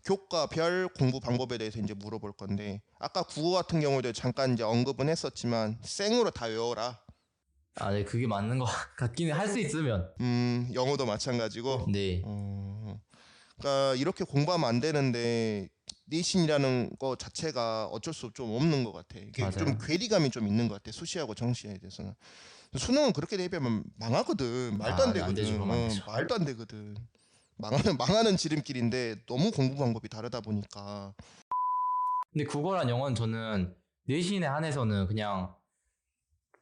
교과별 공부 방법에 대해서 이제 물어볼 건데 아까 국어 같은 경우에도 잠깐 이제 언급은 했었지만 생으로 다 외워라. 아, 네, 그게 맞는 것 같긴 해. 할 수 있으면. 영어도 마찬가지고. 네. 그러니까 이렇게 공부하면 안 되는데 내신이라는 거 자체가 어쩔 수 좀 없는 것 같아. 이게 맞아요. 좀 괴리감이 좀 있는 것 같아. 수시하고 정시에 대해서는. 수능은 그렇게 대비하면 망하거든. 말도 안 안 되거든. 되죠, 그럼 안 되죠. 말도 안 되거든. 망하는 지름길인데 너무 공부 방법이 다르다 보니까. 근데 국어랑 영어는 저는 내신에 한해서는 그냥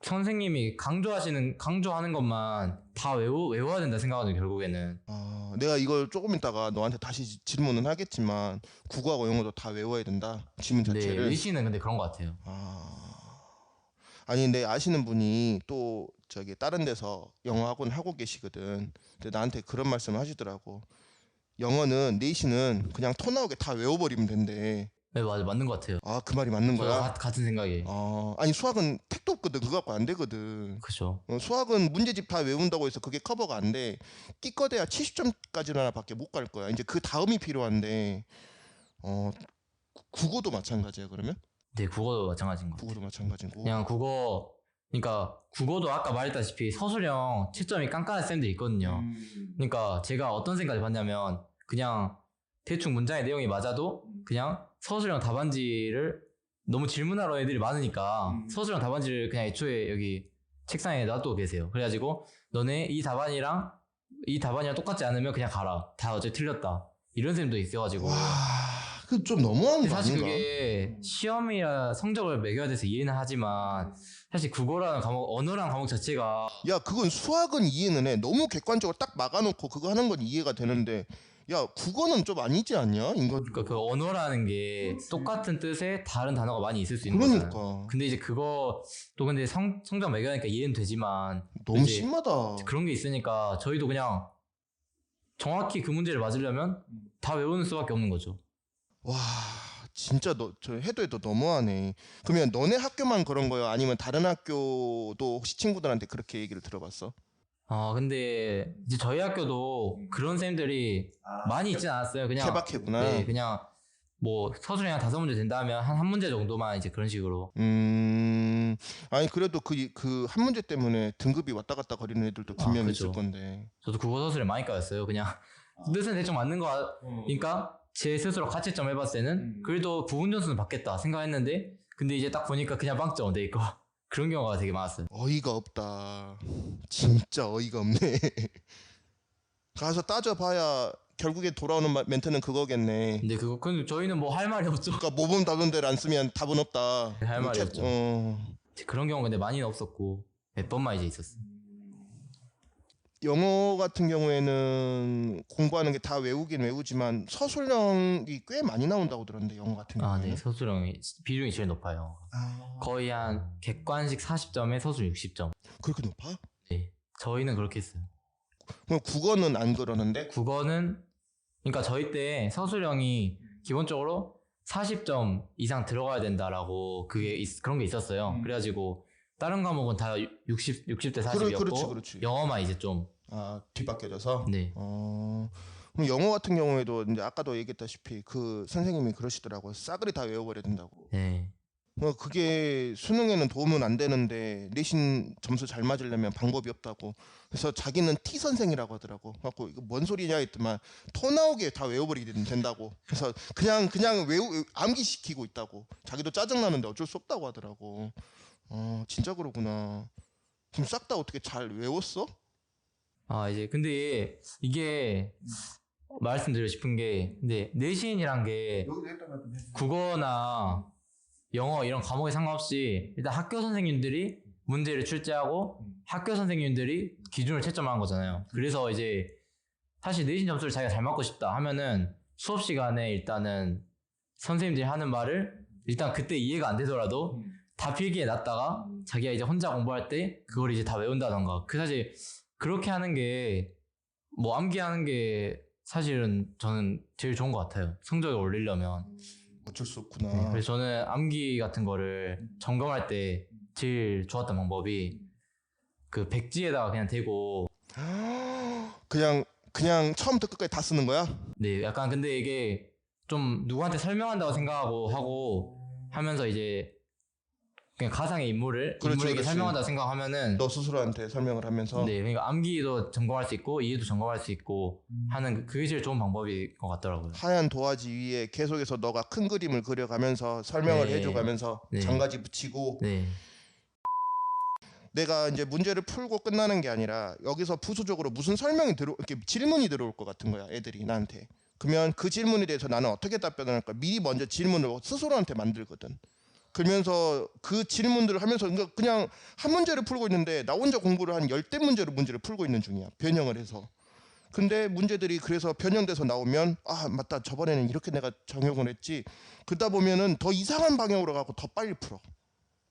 선생님이 강조하는 것만 다 외워야 된다 생각하거든요, 결국에는. 내가 이걸 조금 있다가 너한테 다시 질문은 하겠지만 국어하고 영어도 다 외워야 된다. 지문 네, 자체를. 내신은 근데 그런 것 같아요. 아니 근데 아시는 분이 또 저기 다른 데서 영어 학원 하고 계시거든. 근데 나한테 그런 말씀을 하시더라고. 영어는 내신은 그냥 토 나오게 다 외워버리면 된대. 네, 맞아, 맞는 것 같아요. 그 말이 맞는 저도 거야? 같은 생각이에요. 아니 수학은 택도 없거든. 그거 갖고 안 되거든. 그죠. 수학은 문제집 다 외운다고 해서 그게 커버가 안 돼. 끼꺼대야 70점까지나 밖에 못 갈 거야. 이제 그 다음이 필요한데 국어도 마찬가지야 그러면? 네, 국어도 마찬가지인 것 같아요. 국어도 마찬가지고. 그냥 그러니까 국어도 아까 말했다시피 서술형 채점이 깐깐한 쌤들이 있거든요. 그러니까 제가 어떤 생각을 받냐면 그냥 대충 문장의 내용이 맞아도 그냥 서술형 답안지를 너무 질문하러 애들이 많으니까 서술형 답안지를 그냥 애초에 여기 책상에 놔두고 계세요. 그래가지고 너네 이 답안이랑 똑같지 않으면 그냥 가라. 다 어차피 틀렸다. 이런 쌤도 있어가지고. 그 좀 너무한 거 사실 아닌가? 그게 시험이라 성적을 매겨야 돼서 이해는 하지만 사실 국어라는 과목, 언어라는 과목 자체가 야 그건 수학은 이해는 해. 너무 객관적으로 딱 막아놓고 그거 하는 건 이해가 되는데 야 국어는 좀 아니지 않냐? 인간. 그러니까 그 언어라는 게 똑같은 뜻의 다른 단어가 많이 있을 수 있는 그러니까. 거잖아요. 근데 이제 그거 또 근데 성적 매겨니까 이해는 되지만 너무 이제 심하다. 그런 게 있으니까 저희도 그냥 정확히 그 문제를 맞으려면 다 외우는 수밖에 없는 거죠. 와 진짜 저 해도 너무하네. 그러면 너네 학교만 그런 거야? 아니면 다른 학교도 혹시 친구들한테 그렇게 얘기를 들어봤어? 근데 이제 저희 학교도 그런 쌤들이 많이 있진 않았어요. 그냥 케바케구나. 네, 그냥 뭐 서술이 한 5문제 된다면 한 문제 정도만 이제 그런 식으로. 아니 그래도 그 한 문제 때문에 등급이 왔다 갔다 거리는 애들도 분명히 그죠. 있을 건데. 저도 국어 서술에 많이 까였어요. 그냥 뜻은 대충 맞는 거 그러니까 제 스스로 가채점 해봤을 때는 그래도 부분 점수는 받겠다 생각했는데 근데 이제 딱 보니까 그냥 빵점 돼 있고 그런 경우가 되게 많았어요. 어이가 없다. 진짜 어이가 없네. 가서 따져봐야 결국에 돌아오는 멘트는 그거겠네. 근데 저희는 뭐 할 말이 없죠. 그러니까 모범 답안대를 안 쓰면 답은 없다. 할 말이 없죠. 어. 그런 경우 근데 많이는 없었고 몇 번만 이제 있었어. 영어 같은 경우에는 공부하는 게 다 외우긴 외우지만 서술형이 꽤 많이 나온다고 들었는데 영어 같은 경우는. 네, 서술형이 비중이 제일 높아요. 거의 한 객관식 40점에 서술 60점. 그렇게 높아? 네, 저희는 그렇게 했어요. 그럼 국어는 안 그러는데? 국어는 그러니까 저희 때 서술형이 기본적으로 40점 이상 들어가야 된다라고 그런 게 있었어요. 그래가지고 다른 과목은 다 60대 40이었고 그렇지. 영어만 이제 좀 뒤바뀌어져서? 네. 그럼 영어 같은 경우에도 이제 아까도 얘기했다시피 그 선생님이 그러시더라고요. 싸그리 다 외워버려야 된다고. 네. 그게 수능에는 도움은 안 되는데 내신 점수 잘 맞으려면 방법이 없다고. 그래서 자기는 T 선생이라고 하더라고. 갖고 이거 뭔 소리냐 했더만 토 나오게 다 외워버리게 된다고. 그래서 그냥 암기시키고 있다고. 자기도 짜증나는데 어쩔 수 없다고 하더라고. 진짜 그러구나. 그럼 싹 다 어떻게 잘 외웠어? 이제 근데 이게 말씀드리고 싶은 게 근데 내신이란 게 국어나 영어 이런 과목에 상관없이 일단 학교 선생님들이 문제를 출제하고 학교 선생님들이 기준을 채점하는 거잖아요. 그래서 이제 사실 내신 점수를 자기가 잘 맞고 싶다 하면은 수업 시간에 일단은 선생님들이 하는 말을 일단 그때 이해가 안 되더라도 다 필기해 놨다가 자기가 이제 혼자 공부할 때 그걸 이제 다 외운다던가. 사실 그렇게 하는 게 뭐 암기하는 게 사실은 저는 제일 좋은 것 같아요. 성적을 올리려면. 어쩔 수 없구나. 네, 그래서 저는 암기 같은 거를 점검할 때 제일 좋았던 방법이 그 백지에다가 그냥 대고 그냥 처음부터 끝까지 다 쓰는 거야? 네, 약간 근데 이게 좀 누구한테 설명한다고 생각하고 하고 하면서 이제 그냥 가상의 인물을 그렇지, 인물에게 그렇지. 설명한다고 생각하면은 너 스스로한테 설명을 하면서 네, 그러니까 암기도 점검할 수 있고 이해도 점검할 수 있고 하는 그게 제일 좋은 방법일 것 같더라고요. 하얀 도화지 위에 계속해서 너가 큰 그림을 그려가면서 설명을 네. 해줘가면서 네. 장가지 붙이고 네. 내가 이제 문제를 풀고 끝나는 게 아니라 여기서 부수적으로 무슨 설명이 이렇게 질문이 들어올 것 같은 거야, 애들이 나한테. 그러면 그 질문에 대해서 나는 어떻게 답변을 할까? 미리 먼저 질문을 스스로한테 만들거든. 그러면서 그 질문들을 하면서 그냥 한 문제를 풀고 있는데 나 혼자 공부를 한 10대 문제를 풀고 있는 중이야. 변형을 해서. 근데 문제들이 그래서 변형돼서 나오면 아 맞다 저번에는 이렇게 내가 적용을 했지. 그러다 보면은 더 이상한 방향으로 가고 더 빨리 풀어.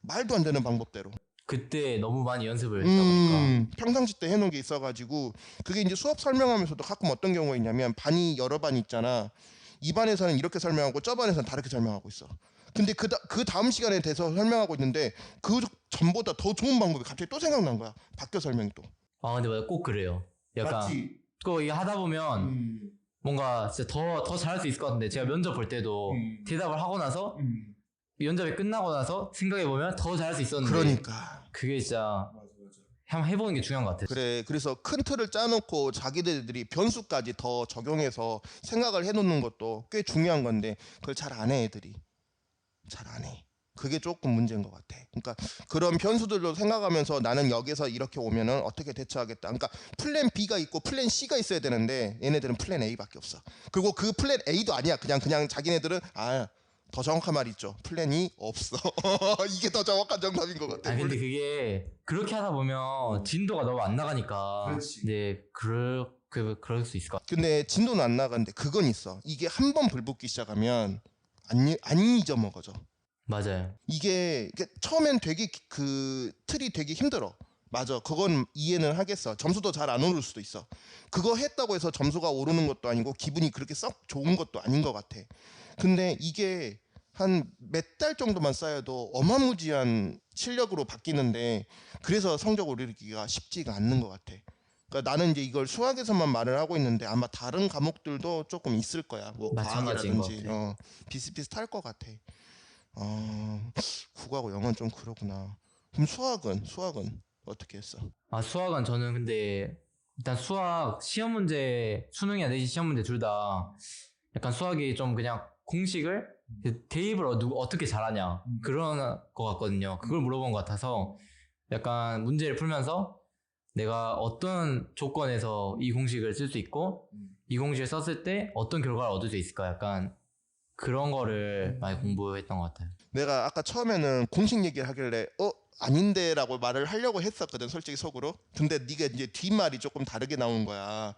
말도 안 되는 방법대로. 그때 너무 많이 연습을 했다 보니까 평상시 때 해놓은 게 있어가지고 그게 이제 수업 설명하면서도 가끔 어떤 경우가 있냐면 반이 여러 반 있잖아. 이 반에서는 이렇게 설명하고 저 반에서는 다르게 설명하고 있어. 근데 그 다음 시간에 대해서 설명하고 있는데 그 전보다 더 좋은 방법이 갑자기 또 생각난 거야. 바뀌어 설명이 또. 아 근데 맞아 꼭 그래요. 약간 맞지? 꼭 이게 하다 보면 뭔가 진짜 더 잘할 수 있을 것 같은데 제가 면접 볼 때도 대답을 하고 나서 면접이 끝나고 나서 생각해 보면 더 잘할 수 있었는데 그러니까. 그게 진짜 한번 해보는 게 중요한 것 같아요. 그래. 그래서 큰 틀을 짜놓고 자기들이 변수까지 더 적용해서 생각을 해놓는 것도 꽤 중요한 건데 그걸 잘 안 해 애들이. 잘 안 해. 그게 조금 문제인 것 같아. 그러니까 그런 변수들도 생각하면서 나는 여기서 이렇게 오면은 어떻게 대처하겠다. 그러니까 플랜 B가 있고 플랜 C가 있어야 되는데 얘네들은 플랜 A밖에 없어. 그리고 그 플랜 A도 아니야. 그냥 자기네들은 더 정확한 말 있죠. 플랜이 없어. 이게 더 정확한 정답인 것 같아. 아 근데 그게 그렇게 하다 보면 진도가 너무 안 나가니까 그렇지. 네 그럴 수 있을 것 같아요. 근데 진도는 안 나가는데 그건 있어. 이게 한 번 불붙기 시작하면 안 잊어먹어져. 맞아요. 이게 처음엔 되게 그 틀이 되게 힘들어. 맞아. 그건 이해는 하겠어. 점수도 잘 안 오를 수도 있어. 그거 했다고 해서 점수가 오르는 것도 아니고 기분이 그렇게 썩 좋은 것도 아닌 것 같아. 근데 이게 한 몇 달 정도만 쌓여도 어마무지한 실력으로 바뀌는데 그래서 성적 오르기가 쉽지가 않는 것 같아. 그러니까 나는 이제 이걸 수학에서만 말을 하고 있는데 아마 다른 과목들도 조금 있을 거야. 뭐 마찬가지인 것 과학이라든지 같아요. 비슷비슷할 것 같아. 국어하고 영어는 좀 그러구나. 그럼 수학은 어떻게 했어? 아 수학은 저는 근데 일단 수학 시험 문제 수능이나 내신 시험 문제 둘 다 약간 수학이 좀 그냥 공식을 대입을 어떻게 잘하냐 그런 거 같거든요. 그걸 물어본 것 같아서 약간 문제를 풀면서 내가 어떤 조건에서 이 공식을 쓸 수 있고 이 공식을 썼을 때 어떤 결과를 얻을 수 있을까 약간 그런 거를 많이 공부했던 것 같아요. 내가 아까 처음에는 공식 얘기를 하길래 아닌데라고 말을 하려고 했었거든 솔직히 속으로. 근데 네가 이제 뒷말이 조금 다르게 나온 거야.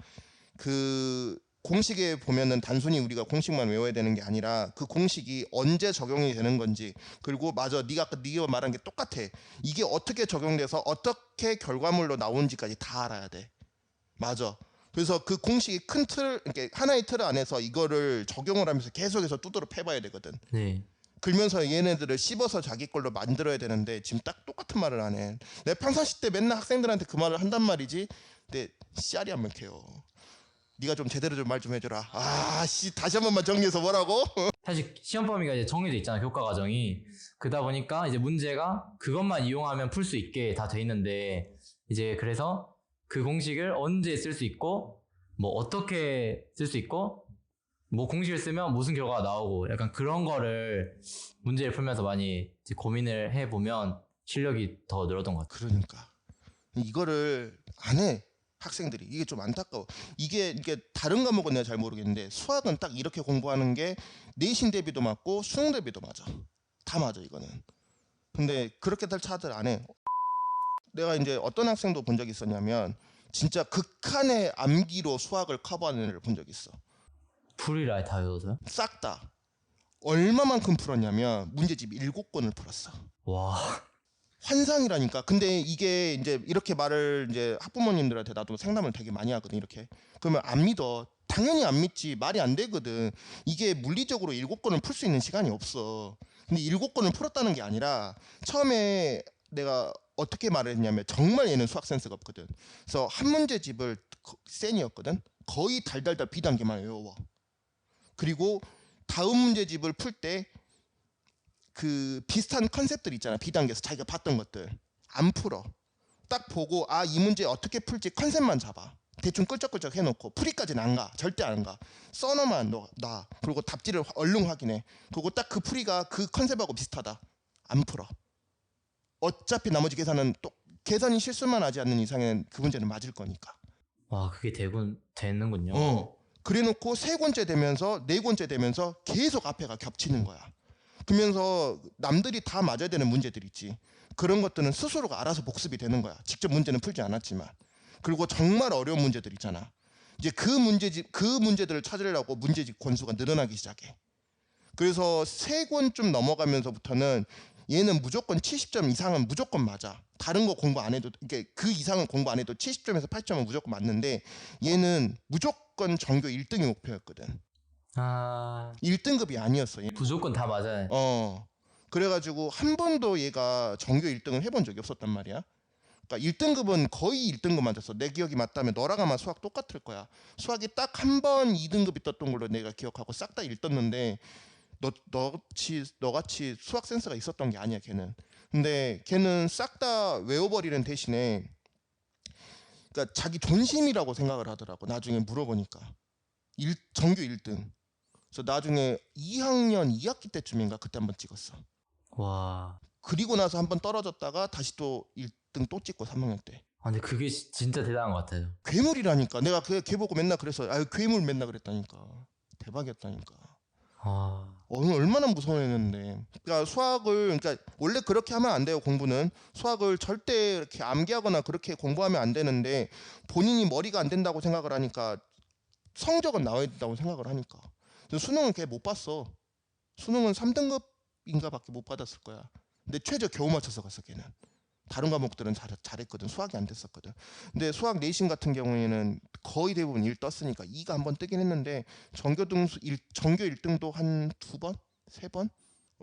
그 공식에 보면은 단순히 우리가 공식만 외워야 되는 게 아니라 그 공식이 언제 적용이 되는 건지 그리고 맞아 네가 아까 네가 말한 게 똑같아. 이게 어떻게 적용돼서 어떻게 결과물로 나오는지까지 다 알아야 돼. 맞아. 그래서 그 공식이 큰 틀, 이렇게 하나의 틀 안에서 이거를 적용을 하면서 계속해서 두드러 패봐야 되거든. 네. 그러면서 얘네들을 씹어서 자기 걸로 만들어야 되는데 지금 딱 똑같은 말을 안 해. 내가 평상시 때 맨날 학생들한테 그 말을 한단 말이지. 근데 씨알이 안 먹혀요. 네가 좀 제대로 좀 말 좀 해줘라. 다시 한 번만 정리해서 뭐라고? 사실 시험 범위가 이제 정해져 있잖아 교과 과정이. 그러다 보니까 이제 문제가 그것만 이용하면 풀 수 있게 다 돼 있는데 이제 그래서 그 공식을 언제 쓸 수 있고 뭐 어떻게 쓸 수 있고 뭐 공식을 쓰면 무슨 결과가 나오고 약간 그런 거를 문제를 풀면서 많이 이제 고민을 해보면 실력이 더 늘었던 것 같아요. 그러니까 이거를 안 해. 학생들이 이게 좀 안타까워. 이게 다른 과목은 내가 잘 모르겠는데 수학은 딱 이렇게 공부하는 게 내신 대비도 맞고 수능 대비도 맞아. 다 맞아 이거는. 근데 그렇게들 차들 안 해. 내가 이제 어떤 학생도 본 적이 있었냐면 진짜 극한의 암기로 수학을 커버하는 애를 본 적이 있어. 풀이라 다 외워서요? 싹 다. 얼마만큼 풀었냐면 문제집 7권을 풀었어. 와. 환상이라니까. 근데 이게 이제 이렇게 말을 이제 학부모님들한테 나도 상담을 되게 많이 하거든 이렇게. 그러면 안 믿어. 당연히 안 믿지. 말이 안 되거든. 이게 물리적으로 7권을 풀 수 있는 시간이 없어. 근데 7권을 풀었다는 게 아니라 처음에 내가 어떻게 말을 했냐면 정말 얘는 수학 센스가 없거든. 그래서 한 문제집을 센이었거든. 거의 달달달 비단계만 외워. 그리고 다음 문제집을 풀 때 그 비슷한 컨셉들 있잖아. B단계에서 자기가 봤던 것들 안 풀어. 딱 보고 아 이 문제 어떻게 풀지 컨셉만 잡아. 대충 끌적끌적 해놓고 풀이까지는 안 가. 절대 안 가. 써너만 놔. 그리고 답지를 얼른 확인해. 그리고 딱 그 풀이가 그 컨셉하고 비슷하다. 안 풀어. 어차피 나머지 계산은 또 계산이 실수만 하지 않는 이상에는 그 문제는 맞을 거니까. 와, 그게 되는군요. 그래놓고 세 권째 되면서 네 권째 되면서 계속 앞에가 겹치는 거야. 그러면서 남들이 다 맞아야 되는 문제들 있지. 그런 것들은 스스로가 알아서 복습이 되는 거야. 직접 문제는 풀지 않았지만. 그리고 정말 어려운 문제들 있잖아. 이제 그 문제들을 찾으려고 문제집 권수가 늘어나기 시작해. 그래서 세 권쯤 넘어가면서부터는 얘는 무조건 70점 이상은 무조건 맞아. 다른 거 공부 안 해도 그 이상은 공부 안 해도 70점에서 80점은 무조건 맞는데 얘는 무조건 전교 1등이 목표였거든. 아, 1등급이 아니었어. 얘는. 무조건 다 맞아요. 그래가지고 한 번도 얘가 전교 1등을 해본 적이 없었단 말이야. 그러니까 1등급은 거의 1등급 맞았어. 내 기억이 맞다면 너랑 아마 수학 똑같을 거야. 수학이 딱 한 번 2등급이 떴던 걸로 내가 기억하고 싹 다 1 떴는데 너같이 수학 센스가 있었던 게 아니야 걔는. 근데 걔는 싹 다 외워버리는 대신에 그러니까 자기 존심이라고 생각을 하더라고. 나중에 물어보니까 전교 1등. 그래서 나중에 2학년 2학기 때쯤인가 그때 한번 찍었어. 와. 그리고 나서 한번 떨어졌다가 다시 또 1등 또 찍고 3학년 때. 아, 근데 그게 진짜 대단한 것 같아요. 괴물이라니까. 내가 걔 보고 맨날 그래서 아유 괴물 맨날 그랬다니까. 대박이었다니까. 아, 얼마나 무서운 애였는데. 그러니까 수학을 그러니까 원래 그렇게 하면 안 돼요. 공부는 수학을 절대 이렇게 암기하거나 그렇게 공부하면 안 되는데 본인이 머리가 안 된다고 생각을 하니까 성적은 나와야 된다고 생각을 하니까. 근데 수능은 걔 못 봤어. 수능은 3등급인가밖에 못 받았을 거야. 근데 최저 겨우 맞춰서 갔어 걔는. 다른 과목들은 잘했거든. 수학이 안 됐었거든. 근데 수학 내신 같은 경우에는 거의 대부분 1 떴으니까 2가 한번 뜨긴 했는데 전교 1등도 한 2번? 3번?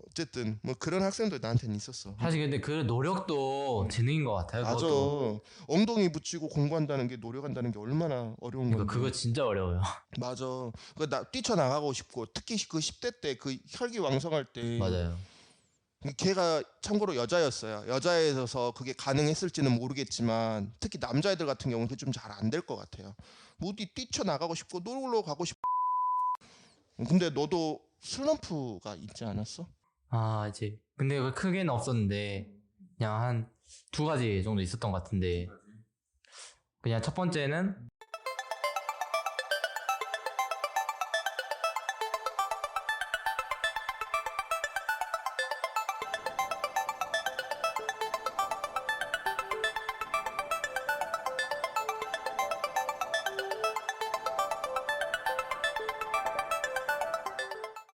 어쨌든 뭐 그런 학생도 나한테는 있었어. 사실 근데 그 노력도 재능인 것 같아요. 맞아. 그것도. 엉덩이 붙이고 공부한다는 게 노력한다는 게 얼마나 어려운 그러니까 건데. 그거 진짜 어려워요. 맞아. 나 뛰쳐나가고 싶고 특히 그 10대 때 그 혈기왕성할 때 맞아요. 걔가 참고로 여자였어요. 여자여서 그게 가능했을지는 모르겠지만 특히 남자애들 같은 경우는 그게 좀 잘 안 될 것 같아요. 뭐 어디 뛰쳐나가고 싶고 놀러 가고 싶고. 근데 너도 슬럼프가 있지 않았어? 아, 이제 근데 그 크게는 없었는데 그냥 한 2가지 정도 있었던 것 같은데 그냥 첫 번째는